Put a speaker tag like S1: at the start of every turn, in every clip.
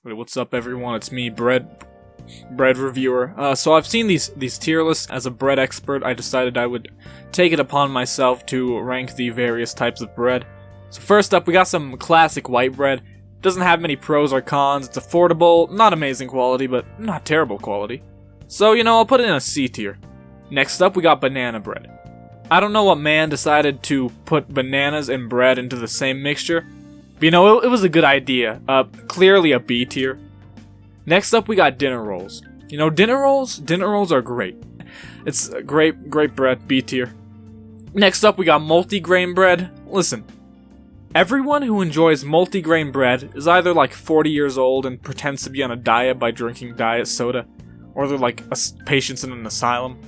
S1: Wait, what's up, everyone? It's me, bread reviewer. So I've seen these tier lists. As a bread expert, I decided I would take it upon myself to rank the various types of bread. So first up, we got some classic white bread. Doesn't have many pros or cons. It's affordable, not amazing quality, but not terrible quality. So, I'll put it in a C tier. Next up, we got banana bread. I don't know what man decided to put bananas and bread into the same mixture. But it was a good idea. Clearly a B tier. Next up, we got dinner rolls. Dinner rolls are great. It's great bread, B tier. Next up, we got multigrain bread. Listen, everyone who enjoys multigrain bread is either like 40 years old and pretends to be on a diet by drinking diet soda, or they're like patients in an asylum.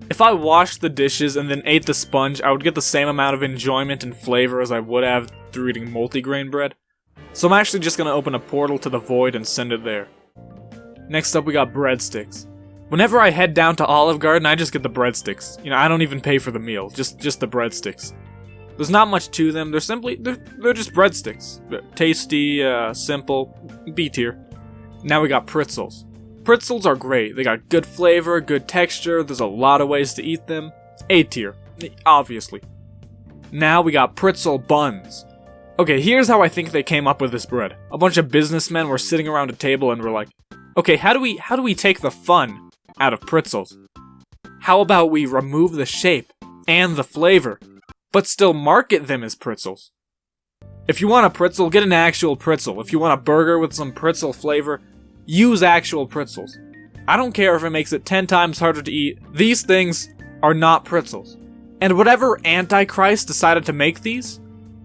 S1: If I washed the dishes and then ate the sponge, I would get the same amount of enjoyment and flavor as I would have through eating multigrain bread. So I'm actually just gonna open a portal to the void and send it there. Next up, we got breadsticks. Whenever I head down to Olive Garden, I just get the breadsticks. I don't even pay for the meal, just the breadsticks. There's not much to them. They're just breadsticks. They're tasty, simple, B tier. Now we got pretzels. Pretzels are great. They got good flavor, good texture. There's a lot of ways to eat them. A tier, obviously. Now we got pretzel buns. Okay, here's how I think they came up with this bread. A bunch of businessmen were sitting around a table and were like, okay, how do we take the fun out of pretzels? How about we remove the shape and the flavor, but still market them as pretzels? If you want a pretzel, get an actual pretzel. If you want a burger with some pretzel flavor, use actual pretzels. I don't care if it makes it 10 times harder to eat. These things are not pretzels. And whatever Antichrist decided to make these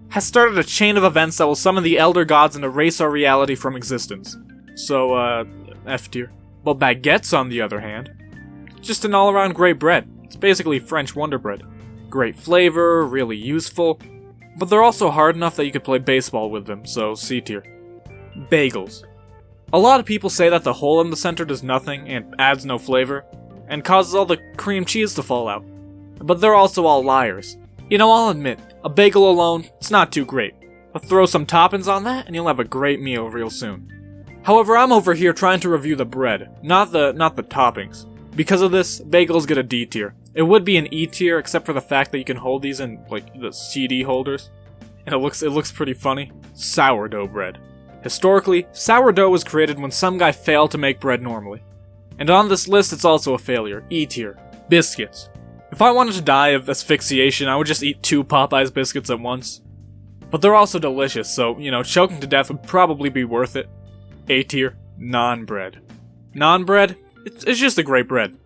S1: has started a chain of events that will summon the Elder Gods and erase our reality from existence. So, F tier. But baguettes, on the other hand, just an all-around great bread. It's basically French Wonder Bread. Great flavor, really useful, but they're also hard enough that you could play baseball with them, so C tier. Bagels. A lot of people say that the hole in the center does nothing and adds no flavor, and causes all the cream cheese to fall out. But they're also all liars. I'll admit, a bagel alone, it's not too great. But throw some toppings on that and you'll have a great meal real soon. However, I'm over here trying to review the bread, not the toppings. Because of this, bagels get a D tier. It would be an E tier except for the fact that you can hold these in the CD holders. And it looks pretty funny. Sourdough bread. Historically, sourdough was created when some guy failed to make bread normally. And on this list, it's also a failure. E tier. Biscuits. If I wanted to die of asphyxiation, I would just eat 2 Popeyes biscuits at once. But they're also delicious, so, choking to death would probably be worth it. A tier. Non-bread. Non-bread? It's just a great bread.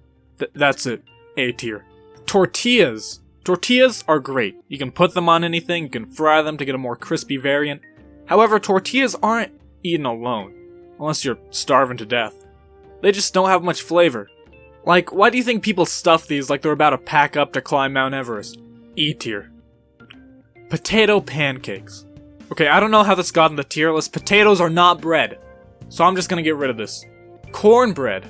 S1: That's it. A tier. Tortillas. Tortillas are great. You can put them on anything, you can fry them to get a more crispy variant. However, tortillas aren't eaten alone, unless you're starving to death. They just don't have much flavor. Like, why do you think people stuff these like they're about to pack up to climb Mount Everest? E tier. Potato pancakes. Okay, I don't know how this got in the tier list. Potatoes are not bread, so I'm just gonna get rid of this. Cornbread.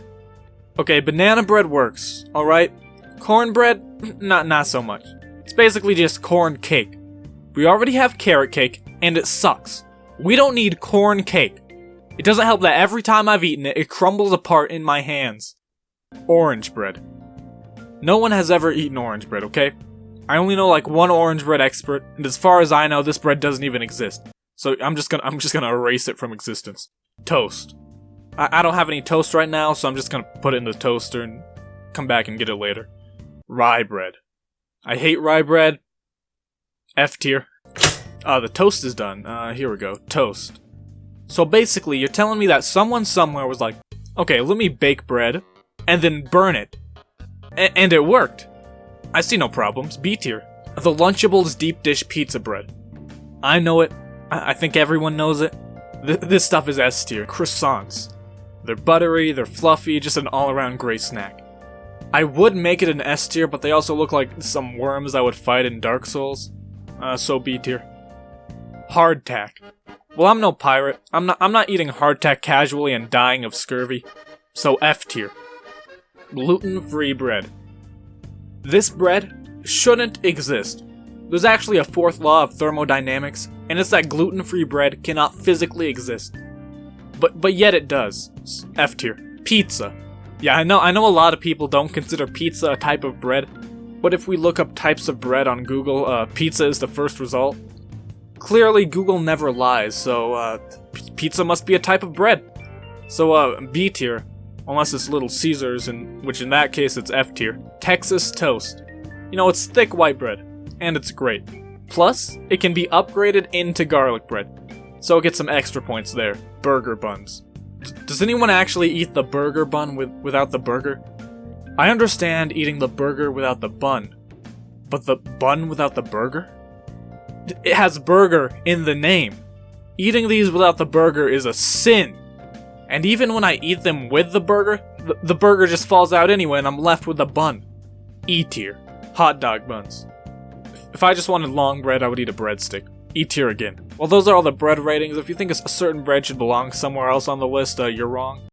S1: Okay, banana bread works, alright? Cornbread, not so much. It's basically just corn cake. We already have carrot cake, and it sucks. We don't need corn cake. It doesn't help that every time I've eaten it, it crumbles apart in my hands. Orange bread. No one has ever eaten orange bread, okay? I only know one orange bread expert, and as far as I know, this bread doesn't even exist. So I'm just gonna erase it from existence. Toast. I don't have any toast right now, so I'm just gonna put it in the toaster and come back and get it later. Rye bread. I hate rye bread. F tier. The toast is done. Here we go. Toast. So basically, you're telling me that someone somewhere was like, okay, let me bake bread, and then burn it. And it worked. I see no problems. B tier. The Lunchables deep dish pizza bread. I know it. I think everyone knows it. This stuff is S tier. Croissants. They're buttery, they're fluffy, just an all-around great snack. I would make it an S tier, but they also look like some worms I would fight in Dark Souls. So B tier. Hardtack. Well, I'm no pirate. I'm not eating hardtack casually and dying of scurvy. So F tier. Gluten-free bread. This bread shouldn't exist. There's actually a 4th law of thermodynamics, and it's that gluten-free bread cannot physically exist. But yet it does. F tier. Pizza. Yeah, I know a lot of people don't consider pizza a type of bread, but if we look up types of bread on Google, pizza is the first result. Clearly, Google never lies, so pizza must be a type of bread. So B tier, unless it's Little Caesars, which in that case it's F tier. Texas toast. You know, it's thick white bread, and it's great. Plus, it can be upgraded into garlic bread, so get some extra points there. Burger buns. Does anyone actually eat the burger bun without the burger? I understand eating the burger without the bun, but the bun without the burger? It has burger in the name. Eating these without the burger is a sin. And even when I eat them with the burger, the burger just falls out anyway and I'm left with the bun. E tier. Hot dog buns. If I just wanted long bread, I would eat a breadstick. E tier again. Well, those are all the bread ratings. If you think a certain bread should belong somewhere else on the list, you're wrong.